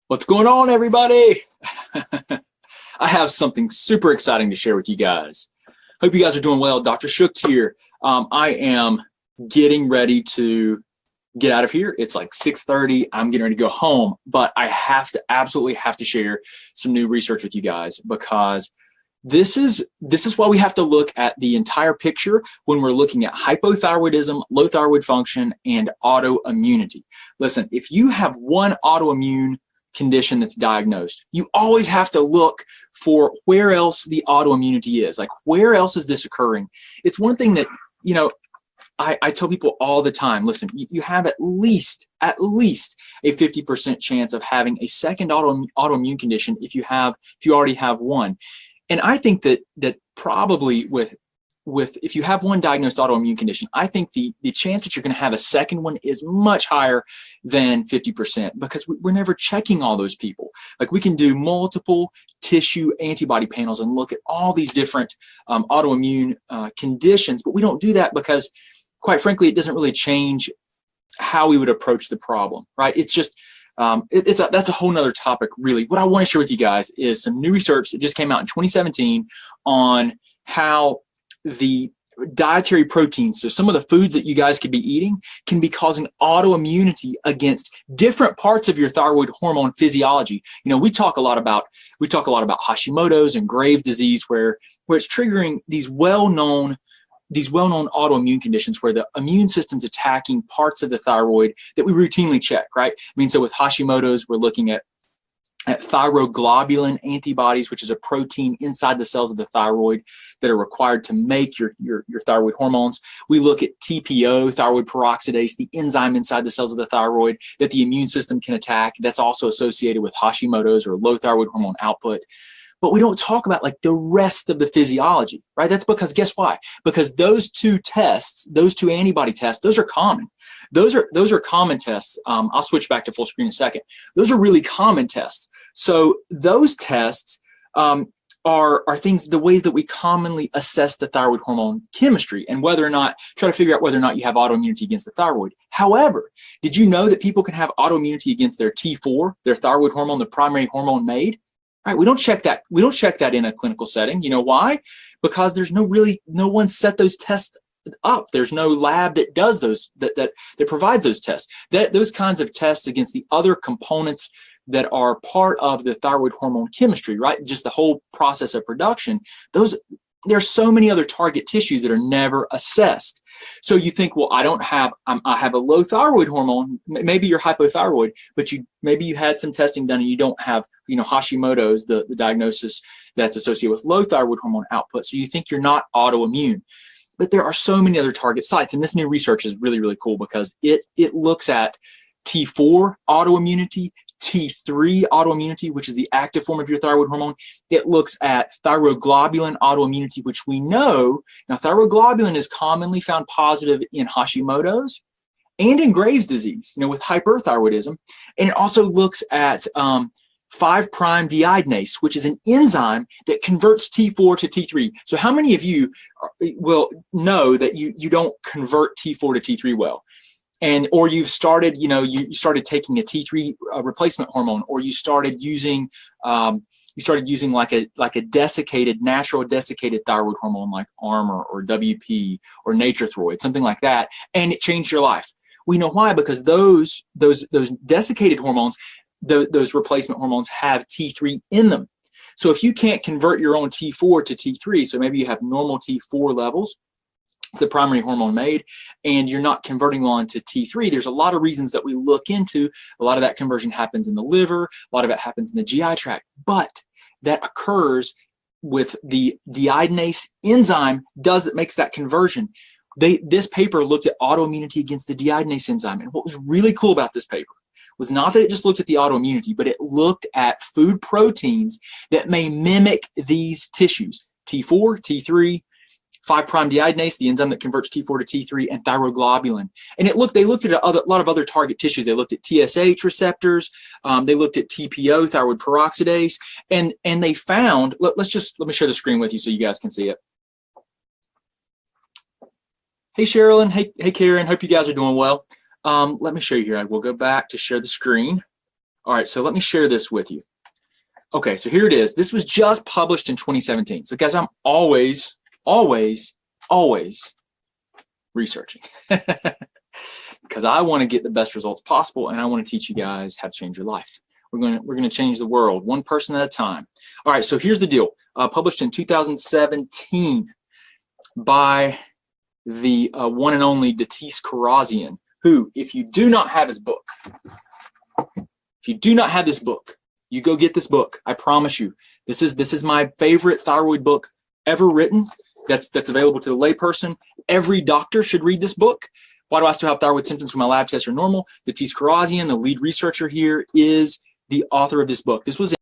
What's going on, everybody? I have something super exciting to share with you guys. Hope you guys are doing well. Dr. Shook here. I am getting ready to get out of here. It's like 6:30. I'm getting ready to go home, but I absolutely have to share some new research with you guys because this is why we have to look at the entire picture when we're looking at hypothyroidism, low thyroid function, and autoimmunity. Listen, if you have one autoimmune condition that's diagnosed, you always have to look for where else the autoimmunity is. Like, where else is this occurring? It's one thing that, I tell people all the time, listen, you have at least a 50% chance of having a second autoimmune condition if you already have one. And I think that probably with if you have one diagnosed autoimmune condition, I think the chance that you're going to have a second one is much higher than 50% because we're never checking all those people. Like, we can do multiple tissue antibody panels and look at all these different autoimmune conditions, but we don't do that because, quite frankly, it doesn't really change how we would approach the problem, right? It's just that's a whole nother topic, really. What I want to share with you guys is some new research that just came out in 2017 on how the dietary proteins, so some of the foods that you guys could be eating, can be causing autoimmunity against different parts of your thyroid hormone physiology. We talk a lot about Hashimoto's and Graves' disease, where it's triggering these well-known autoimmune conditions where the immune system's attacking parts of the thyroid that we routinely check, right? So with Hashimoto's, we're looking at thyroglobulin antibodies, which is a protein inside the cells of the thyroid that are required to make your thyroid hormones. We look at TPO, thyroid peroxidase, the enzyme inside the cells of the thyroid that the immune system can attack. That's also associated with Hashimoto's or low thyroid hormone output. But we don't talk about the rest of the physiology, right? That's because, guess why? Because those two antibody tests, those are common. Those are common tests. I'll switch back to full screen in a second. Those are really common tests. So those tests are things, the way that we commonly assess the thyroid hormone chemistry and try to figure out whether or not you have autoimmunity against the thyroid. However, did you know that people can have autoimmunity against their T4, their thyroid hormone, the primary hormone made? Right, we don't check that. We don't check that in a clinical setting. You know why? Because there's no one set those tests up. There's no lab that does those, that provides those tests. Those kinds of tests against the other components that are part of the thyroid hormone chemistry, right? Just the whole process of production. There's so many other target tissues that are never assessed. So you think, well, I have a low thyroid hormone. Maybe you're hypothyroid, but maybe you had some testing done and you don't have, Hashimoto's, the diagnosis that's associated with low thyroid hormone output. So you think you're not autoimmune. But there are so many other target sites. And this new research is really, really cool because it looks at T4 autoimmunity, T3 autoimmunity, which is the active form of your thyroid hormone. It looks at thyroglobulin autoimmunity, which we know, now thyroglobulin is commonly found positive in Hashimoto's and in Graves' disease, with hyperthyroidism. And it also looks at 5' deiodinase, which is an enzyme that converts T4 to T3. So how many of you will know that you don't convert T4 to T3 well? Or you've started, you started taking a T3 replacement hormone, or you started using like a natural desiccated thyroid hormone like Armour or WP or Nature-Throid, something like that, and it changed your life. We know why, because those desiccated hormones, those replacement hormones have T3 in them. So if you can't convert your own T4 to T3, so maybe you have normal T4 levels, it's the primary hormone made, and you're not converting on to T3, there's a lot of reasons that we look into. A lot of that conversion happens in the liver, a lot of it happens in the GI tract, but that occurs with the deiodinase enzyme that makes that conversion. This paper looked at autoimmunity against the deiodinase enzyme, and what was really cool about this paper was not that it just looked at the autoimmunity, but it looked at food proteins that may mimic these tissues, T4, T3, 5' deiodinase, the enzyme that converts T4 to T3, and thyroglobulin. And they looked at a lot of other target tissues. They looked at TSH receptors, they looked at TPO, thyroid peroxidase, and they found, let me share the screen with you so you guys can see it. Hey Sherilyn, hey Karen, hope you guys are doing well. Let me show you here. I will go back to share the screen. All right, so let me share this with you. Okay, so here it is. This was just published in 2017. So guys, I'm always researching because I want to get the best results possible, and I want to teach you guys how to change your life. We're going to change the world one person at a time. All right, so here's the deal. Published in 2017 by the one and only Datis Karazian, who, if you do not have his book, you go get this book. I promise you, this is my favorite thyroid book ever written. That's available to the layperson. Every doctor should read this book. Why do I still have thyroid symptoms when my lab tests are normal? Datis Karazian, the lead researcher here, is the author of this book. This was